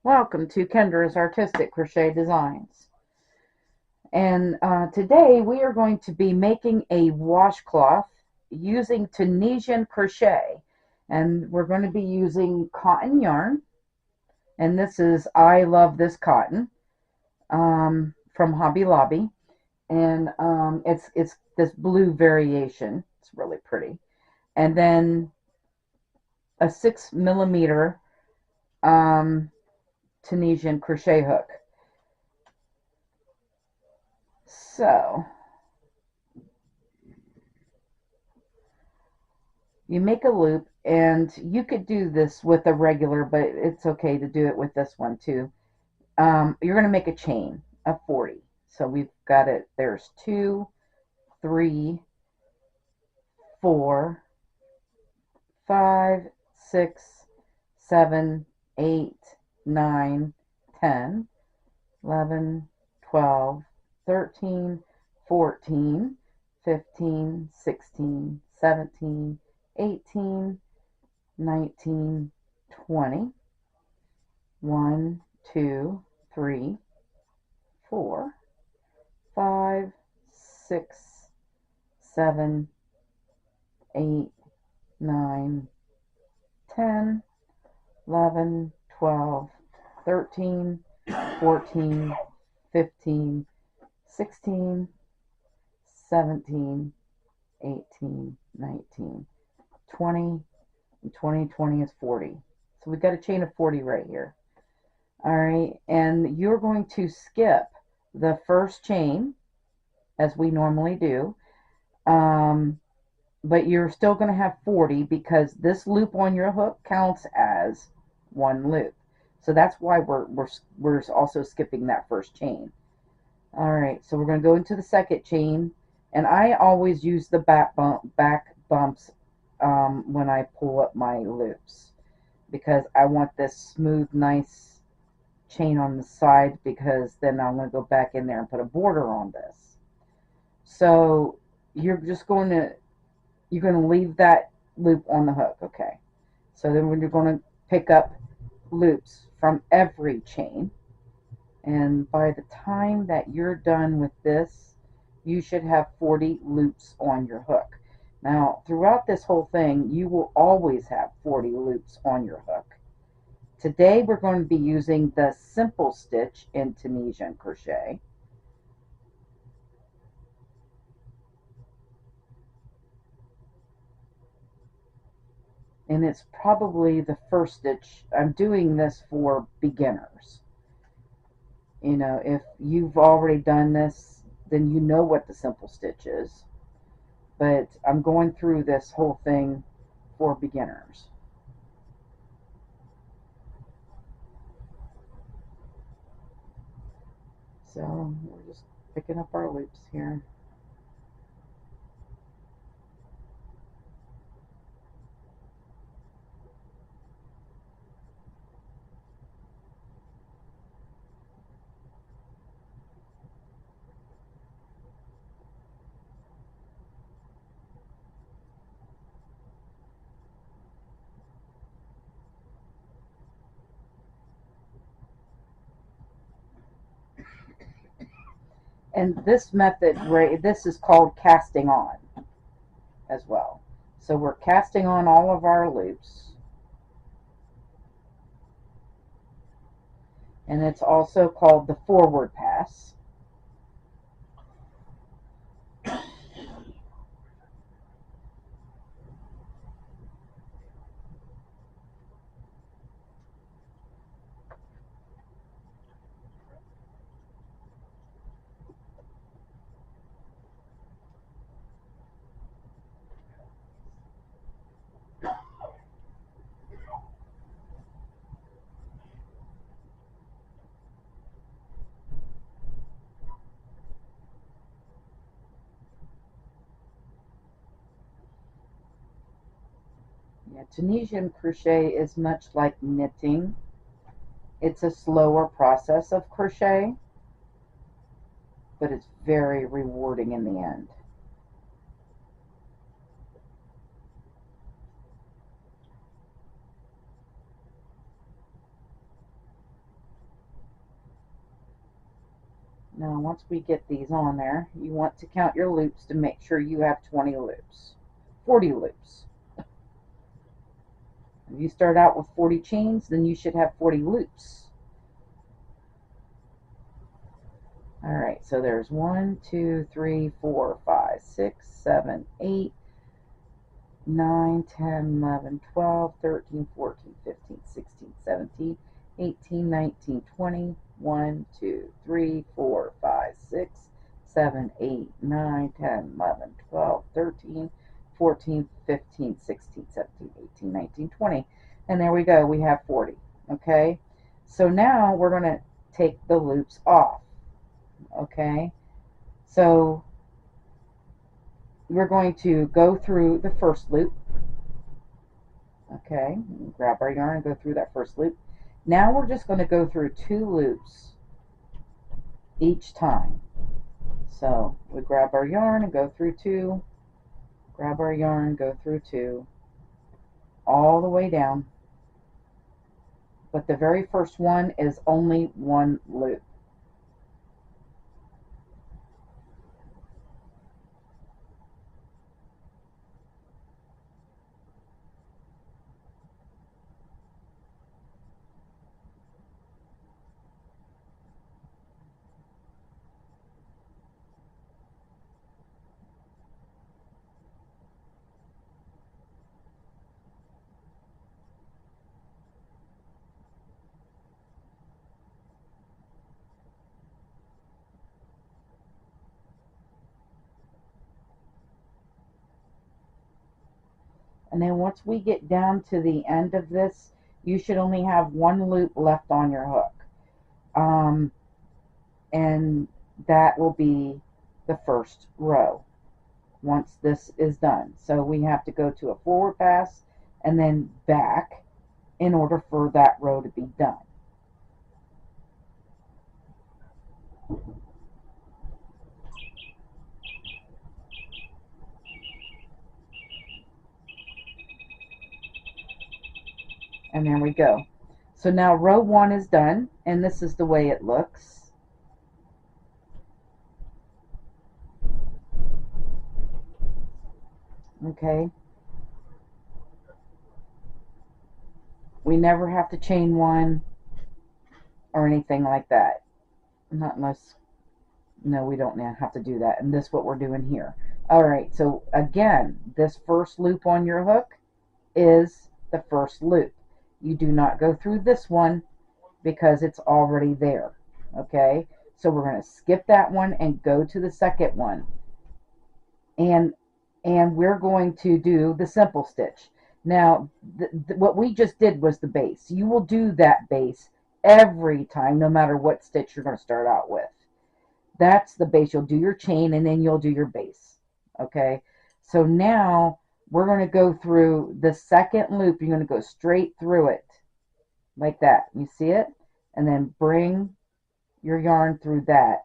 Welcome to Kendra's Artistic Crochet Designs. And today we are going to be making a washcloth using Tunisian crochet. And we're going to be using cotton yarn. And this is I Love This Cotton from Hobby Lobby. And it's this blue variation. It's really pretty. And then a 6mm Tunisian crochet hook. So you make a loop, and you could do this with a regular, but it's okay to do it with this one too. You're going to make a chain of 40. So we've got it. There's 2, 3, 4, 5, 6, 7, 8, 9, 10, 11, 12, 13, 14, 15, 16, 17, 18, 19, 20. 1, 2, 3, 4, 5, 6, 7, 8, 9, 10, 11, 12, 13, 14, 15, 16, 17, 18, 19, 20, and 20 is 40. So we've got a chain of 40 right here. All right, and you're going to skip the first chain as we normally do, but you're still going to have 40 because this loop on your hook counts as one loop. So that's why we're also skipping that first chain. All right, so we're going to go into the second chain, and I always use the back bumps when I pull up my loops because I want this smooth, nice chain on the side, because then I'm going to go back in there and put a border on this. So you're going to leave that loop on the hook. Okay, so then you're going to pick up loops from every chain, and by the time that you're done with this, you should have 40 loops on your hook. Now throughout this whole thing, you will always have 40 loops on your hook. Today we're going to be using the simple stitch in Tunisian crochet. And it's probably the first stitch. I'm doing this for beginners. You know, if you've already done this, then you know what the simple stitch is. But I'm going through this whole thing for beginners. So we're just picking up our loops here. And this method, right, this is called casting on as well. So we're casting on all of our loops. And it's also called the forward pass. Yeah, Tunisian crochet is much like knitting. It's a slower process of crochet, but it's very rewarding in the end. Now once we get these on there, you want to count your loops to make sure you have 20 loops. 40 loops. If you start out with 40 chains, then you should have 40 loops. Alright, so there's 1, 2, 3, 4, 5, 6, 7, 8, 9, 10, 11, 12, 13, 14, 15, 16, 17, 18, 19, 20, 1, 2, 3, 4, 5, 6, 7, 8, 9, 10, 11, 12, 13, 14, 15, 16, 17, 18, 19, 20. And there we go, we have 40. Okay, so now we're going to take the loops off. Okay, so we're going to go through the first loop. Okay, grab our yarn and go through that first loop. Now we're just going to go through 2 loops each time. So we grab our yarn and go through 2, grab our yarn, go through 2, all the way down. But the very first one is only 1 loop. And then once we get down to the end of this, you should only have 1 loop left on your hook. And that will be the first row once this is done. So we have to go to a forward pass and then back in order for that row to be done. And there we go. So now row 1 is done, and this is the way it looks. Okay. We never have to chain 1 or anything like that. Not unless, no, we don't have to do that. And this is what we're doing here. Alright, so again, this first loop on your hook is the first loop. You do not go through this one because it's already there. Okay, so we're going to skip that one and go to the second one. And we're going to do the simple stitch. Now, what we just did was the base. You will do that base every time, no matter what stitch you're going to start out with. That's the base. You'll do your chain and then you'll do your base. Okay, so now we're going to go through the second loop. You're going to go straight through it like that. You see it? And then bring your yarn through that.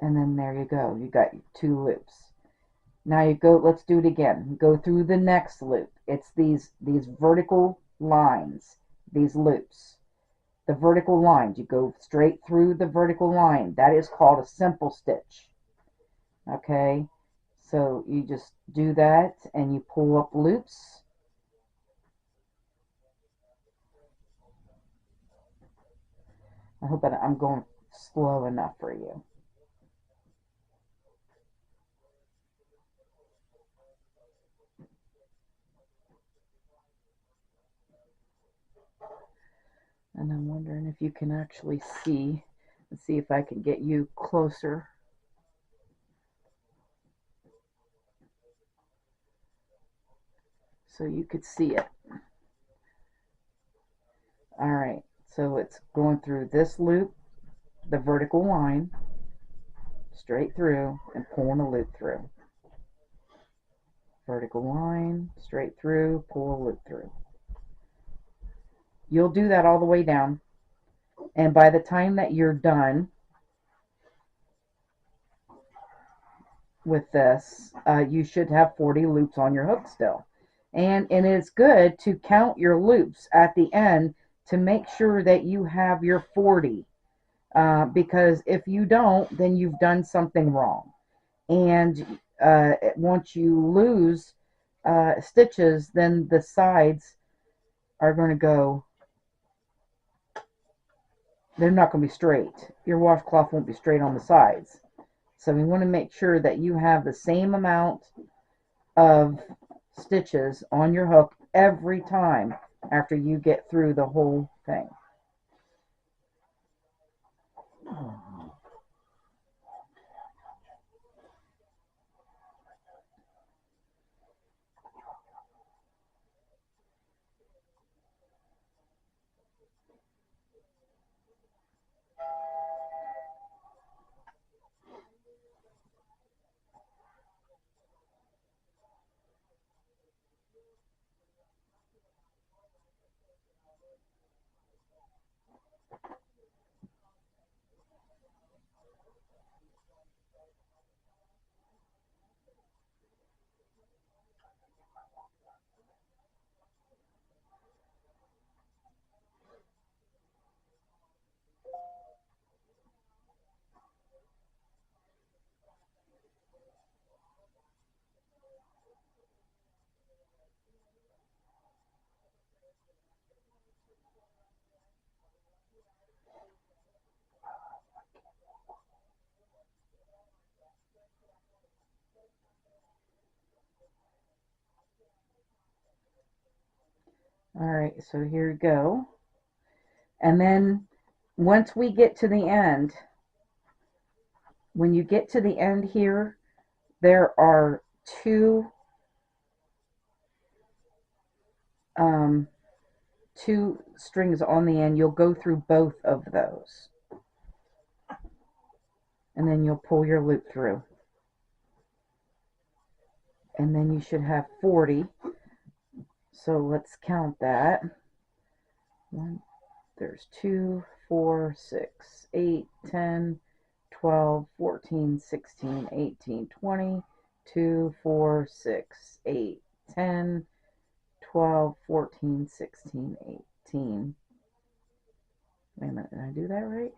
And then there you go. You got 2 loops. Now you go, let's do it again. Go through the next loop. It's these vertical lines, these loops. The vertical lines. You go straight through the vertical line. That is called a simple stitch. Okay? So you just do that and you pull up loops. I hope that I'm going slow enough for you. And I'm wondering if you can actually see. Let's see if I can get you closer. So you could see it. Alright, so it's going through this loop, the vertical line, straight through, and pulling a loop through. Vertical line, straight through, pull a loop through. You'll do that all the way down. And by the time that you're done with this, you should have 40 loops on your hook still. And it's good to count your loops at the end to make sure that you have your 40. because if you don't, then you've done something wrong. And once you lose stitches, then the sides are going to go, they're not going to be straight. Your washcloth won't be straight on the sides. So we want to make sure that you have the same amount of stitches on your hook every time after you get through the whole thing. Alright, so here we go. And then once we get to the end, when you get to the end here, there are two strings on the end. You'll go through both of those. And then you'll pull your loop through. And then you should have 40. So let's count that. There's 2, 4, 6, 8, 10, 12, 14, 16, 18, 20, 2, 4, 6, 8, 10, 12, 14, 16, 18. Wait a minute, did I do that right?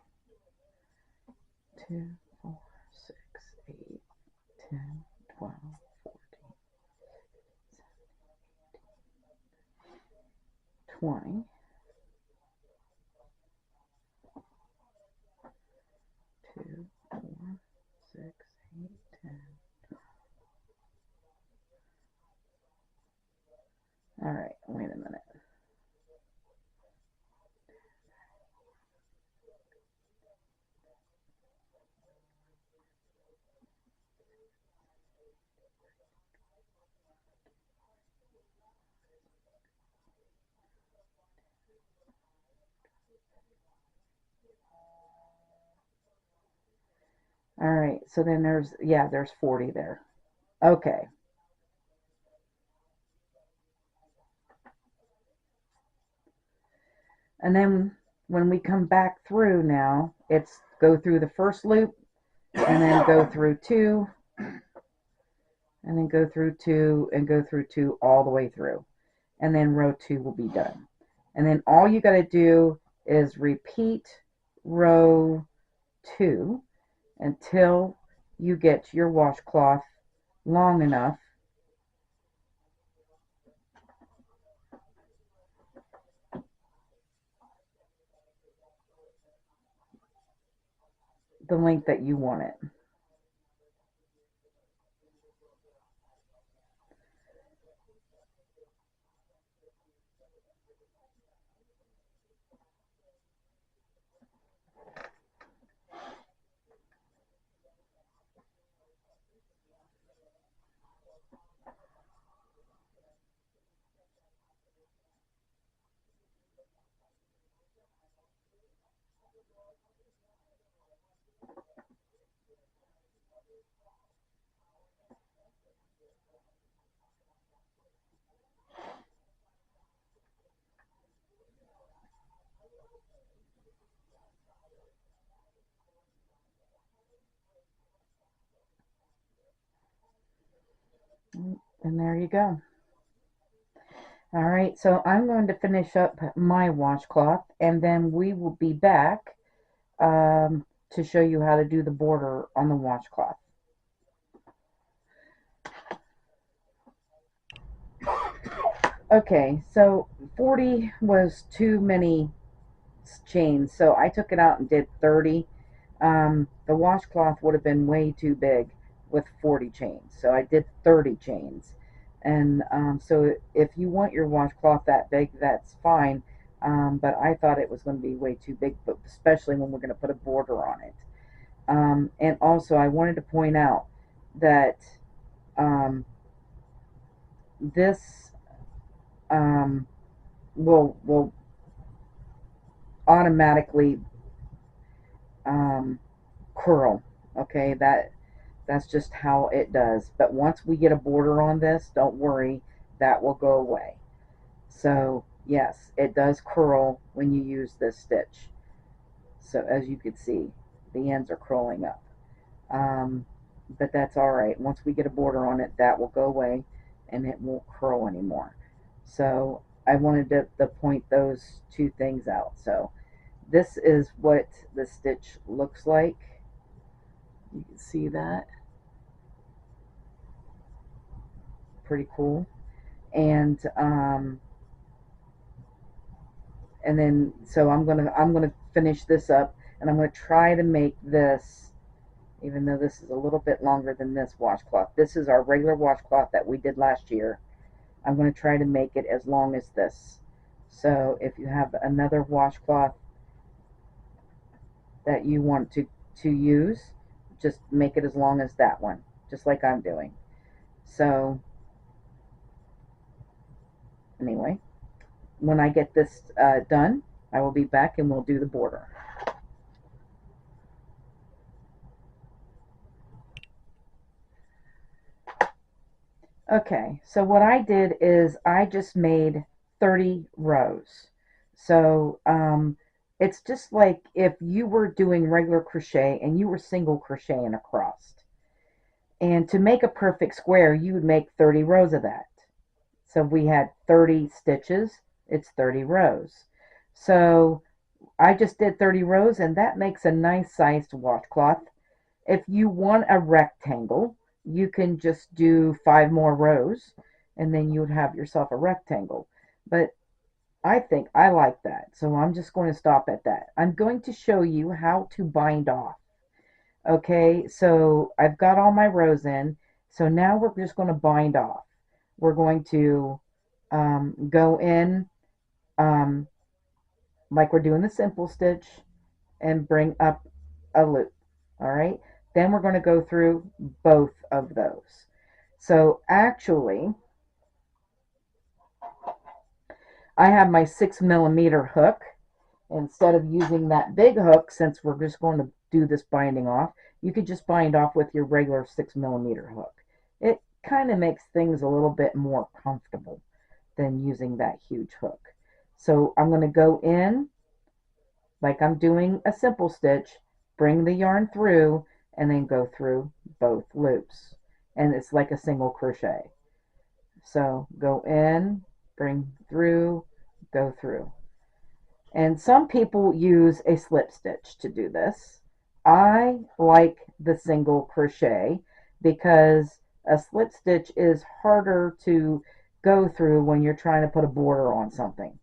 2, 4, 6, 8, 10, 12, 14, 20. 2, 4, 6, 8, 10. All right, wait a minute. All right, so then there's 40 there. Okay. And then when we come back through now, it's go through the first loop, and then go through 2, and then go through 2, and go through 2 all the way through. And then row 2 will be done. And then all you got to do is repeat row 2 until you get your washcloth long enough the length that you want it. And there you go. All right, so I'm going to finish up my washcloth, and then we will be back to show you how to do the border on the washcloth. Okay, so 40 was too many chains, so I took it out and did 30. The washcloth would have been way too big with 40 chains, so I did 30 chains. And so if you want your washcloth that big, that's fine. But I thought it was going to be way too big, but especially when we're going to put a border on it. And also, I wanted to point out that um, this um, will automatically um, curl. Okay, that's just how it does. But once we get a border on this, don't worry, that will go away. So yes, it does curl when you use this stitch. So as you can see, the ends are curling up. But that's all right. Once we get a border on it, that will go away and it won't curl anymore. So I wanted to point those two things out. So this is what the stitch looks like. You can see that. Pretty cool. And then so I'm gonna finish this up, and I'm gonna try to make this, even though this is a little bit longer than this washcloth. This is our regular washcloth that we did last year. I'm going to try to make it as long as this. So if you have another washcloth that you want to use, just make it as long as that one, just like I'm doing. So anyway, when I get this done, I will be back and we'll do the border. Okay, so what I did is I just made 30 rows. So it's just like if you were doing regular crochet and you were single crocheting across. And to make a perfect square, you would make 30 rows of that. So if we had 30 stitches, it's 30 rows. So I just did 30 rows, and that makes a nice sized washcloth. If you want a rectangle, you can just do 5 more rows, and then you would have yourself a rectangle. But I think I like that, so I'm just going to stop at that. I'm going to show you how to bind off. Okay, so I've got all my rows in, so now we're just going to bind off. We're going to go in um, like we're doing the simple stitch and bring up a loop. All right, then we're going to go through both of those. So actually, I have my 6mm hook. Instead of using that big hook, since we're just going to do this binding off, you could just bind off with your regular 6mm hook. It kind of makes things a little bit more comfortable than using that huge hook. So I'm going to go in like I'm doing a simple stitch, bring the yarn through, and then go through both loops. And it's like a single crochet. So go in, bring through, go through. And some people use a slip stitch to do this. I like the single crochet because a slip stitch is harder to go through when you're trying to put a border on something.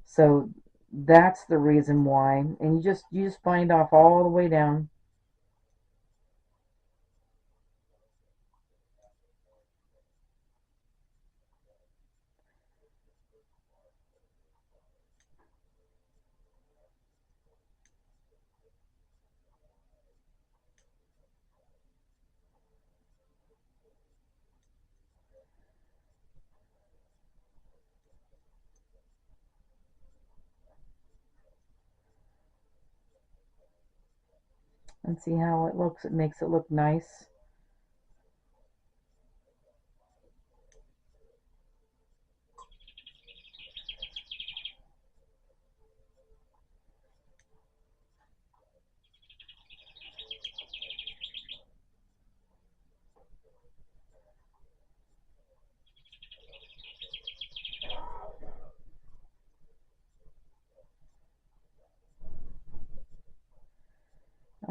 So that's the reason why. And you just bind off all the way down. And see how it looks. It makes it look nice.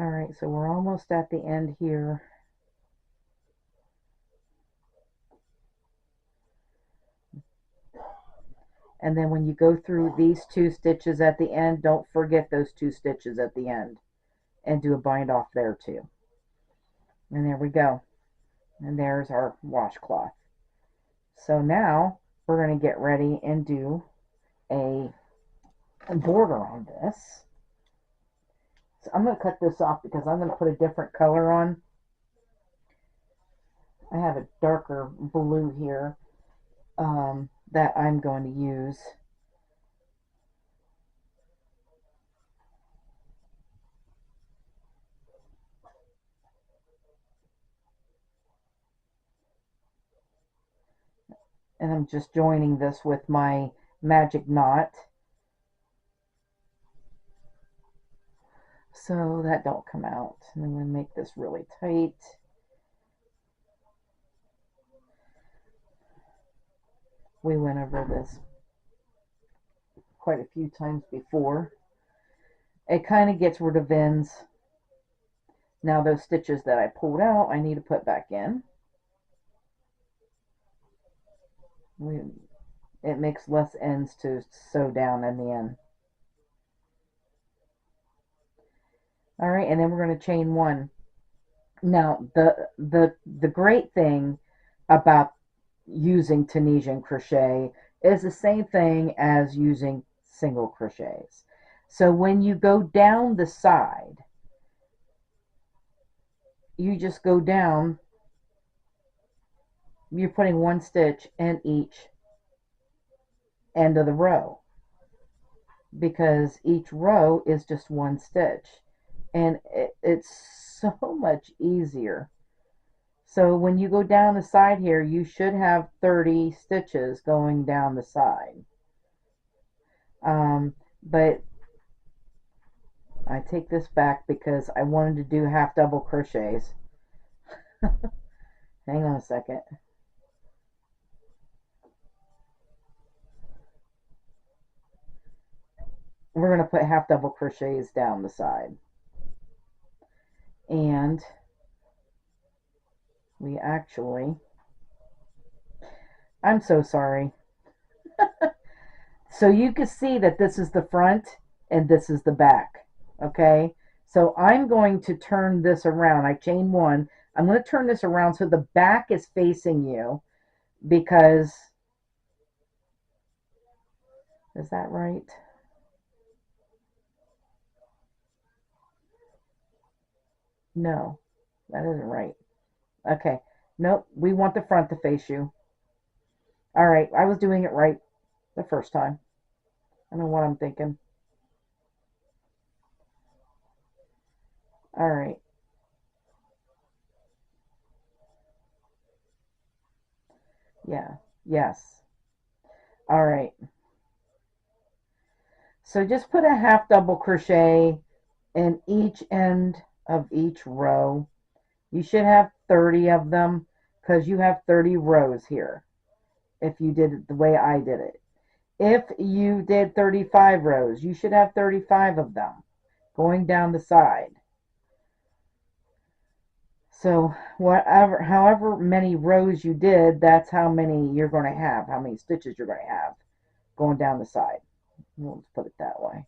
Alright, so we're almost at the end here. And then when you go through these 2 stitches at the end, don't forget those 2 stitches at the end. And do a bind off there too. And there we go. And there's our washcloth. So now we're going to get ready and do a border on this. So I'm going to cut this off because I'm going to put a different color on. I have a darker blue here that I'm going to use. And I'm just joining this with my magic knot. So that don't come out. And I'm going to make this really tight. We went over this quite a few times before. It kind of gets rid of ends. Now those stitches that I pulled out, I need to put back in. It makes less ends to sew down in the end. Alright, and then we're going to chain 1. Now, the great thing about using Tunisian crochet is the same thing as using single crochets. So when you go down the side, you just go down, you're putting 1 stitch in each end of the row, because each row is just 1 stitch, and it's so much easier. So when you go down the side here, you should have 30 stitches going down the side. But I take this back because I wanted to do half double crochets. Hang on a second. We're going to put half double crochets down the side. And we actually, I'm so sorry. So you can see that this is the front and this is the back. Okay, so I'm going to turn this around. I chain 1. I'm going to turn this around so the back is facing you, because, is that right? No, that isn't right. Okay, nope, we want the front to face you. Alright, I was doing it right the first time. I don't know what I'm thinking. Alright. Yeah, yes. Alright. So just put a half double crochet in each end of each row. You should have 30 of them because you have 30 rows here if you did it the way I did it. If you did 35 rows, you should have 35 of them going down the side. So however many rows you did, that's how many you're going to have, how many stitches you're going to have going down the side. Let's put it that way.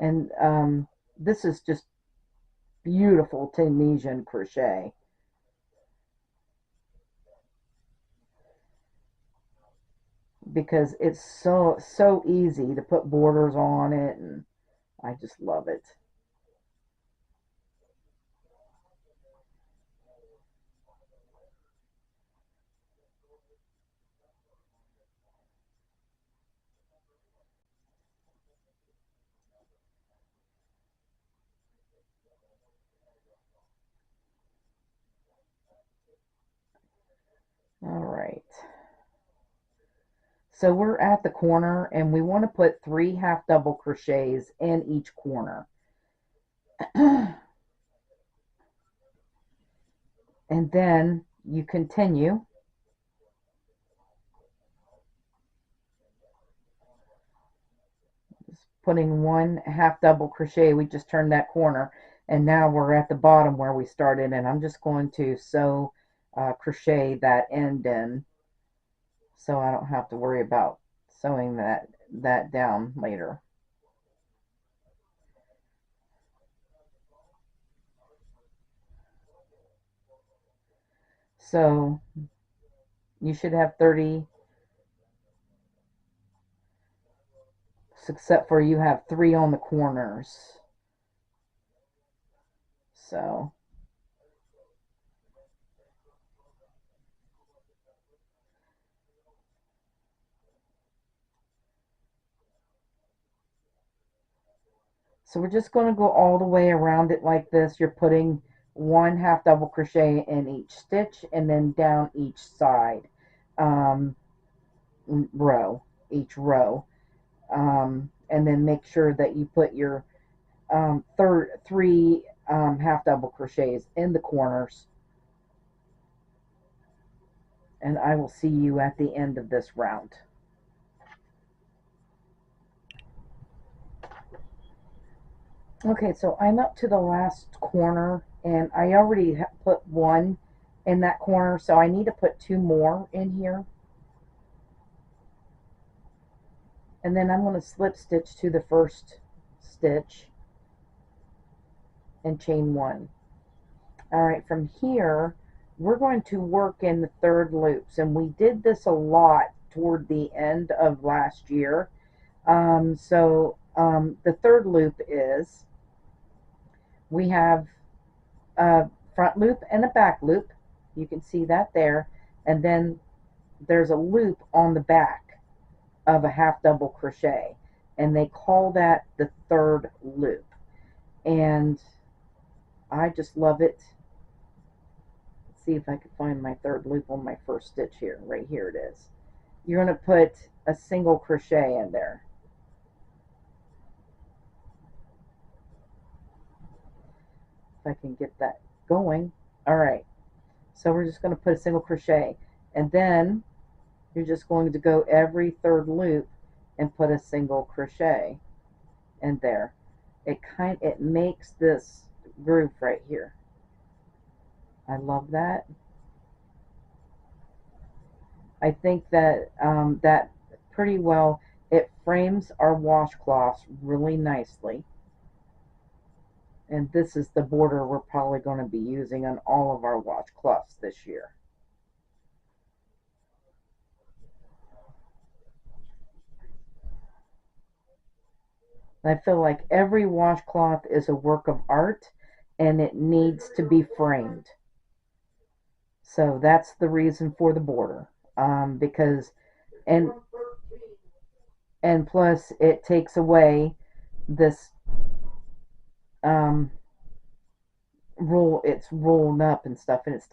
And this is just beautiful Tunisian crochet. Because it's so easy to put borders on it, and I just love it. All right. So we're at the corner, and we want to put 3 half double crochets in each corner. And then you continue putting one half double crochet. We just turned that corner, and now we're at the bottom where we started, and I'm just going to sew crochet that end in so I don't have to worry about sewing that down later. So you should have 30, except for you have 3 on the corners. So we're just going to go all the way around it like this. You're putting one half double crochet in each stitch and then down each side row, each row. And then make sure that you put your three half double crochets in the corners. And I will see you at the end of this round. Okay, so I'm up to the last corner, and I already put one in that corner, so I need to put 2 more in here. And then I'm going to slip stitch to the first stitch and chain 1. All right, from here we're going to work in the 3rd loops, and we did this a lot toward the end of last year. The 3rd loop is, we have a front loop and a back loop. You can see that there. And then there's a loop on the back of a half double crochet, and they call that the 3rd loop. And I just love it. Let's see if I can find my 3rd loop on my first stitch here. Right here it is. You're going to put a single crochet in there. If I can get that going. All right, so we're just going to put a single crochet, and then you're just going to go every 3rd loop and put a single crochet in there. It makes this groove right here. I love that. I think that that pretty well, it frames our washcloths really nicely. And this is the border we're probably going to be using on all of our washcloths this year. I feel like every washcloth is a work of art, and it needs to be framed. So that's the reason for the border. Because and plus it takes away this roll. It's rolled up and stuff, and it's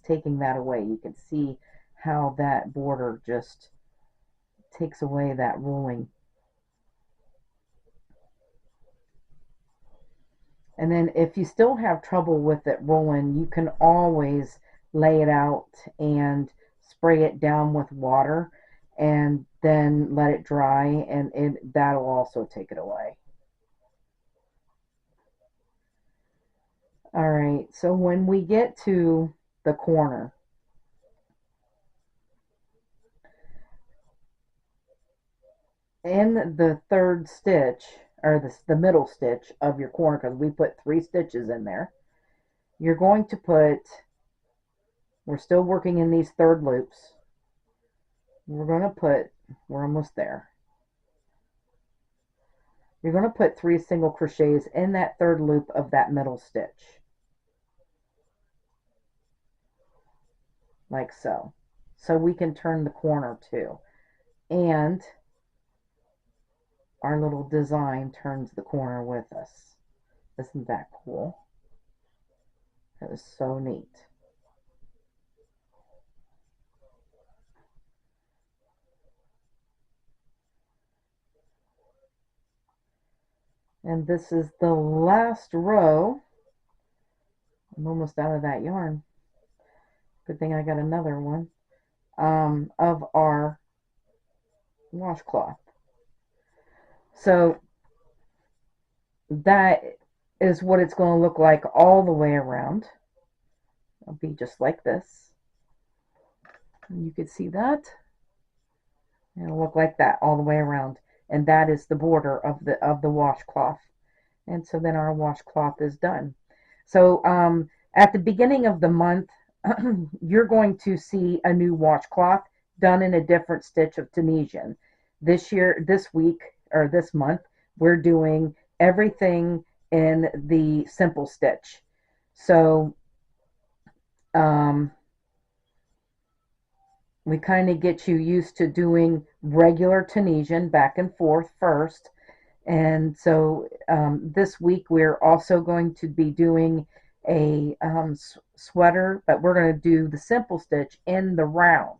taking that away. You can see how that border just takes away that rolling. And then if you still have trouble with it rolling, you can always lay it out and spray it down with water and then let it dry, and that'll also take it away. All right, so when we get to the corner, in the 3rd stitch, or the middle stitch of your corner, because we put 3 stitches in there, you're going to put, we're still working in these 3rd loops, we're almost there. You're going to put 3 single crochets in that 3rd loop of that middle stitch, like so. So we can turn the corner too. And our little design turns the corner with us. Isn't that cool? That is so neat. And this is the last row. I'm almost out of that yarn. Good thing I got another one of our washcloth. So that is what it's going to look like all the way around. It'll be just like this. And you can see that. It'll look like that all the way around. And that is the border of the washcloth. And so then our washcloth is done. So at the beginning of the month, you're going to see a new washcloth done in a different stitch of Tunisian. This week, or this month, we're doing everything in the simple stitch. So we kind of get you used to doing regular Tunisian back and forth first. And so this week we're also going to be doing a sweater, but we're going to do the simple stitch in the round,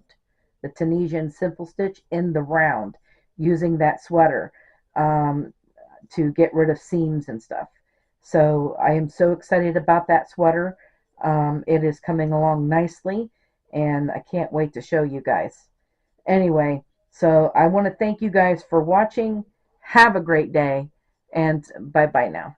the Tunisian simple stitch in the round, using that sweater to get rid of seams and stuff. So I am so excited about that sweater. It is coming along nicely, and I can't wait to show you guys. Anyway, so I want to thank you guys for watching. Have a great day, and bye-bye now.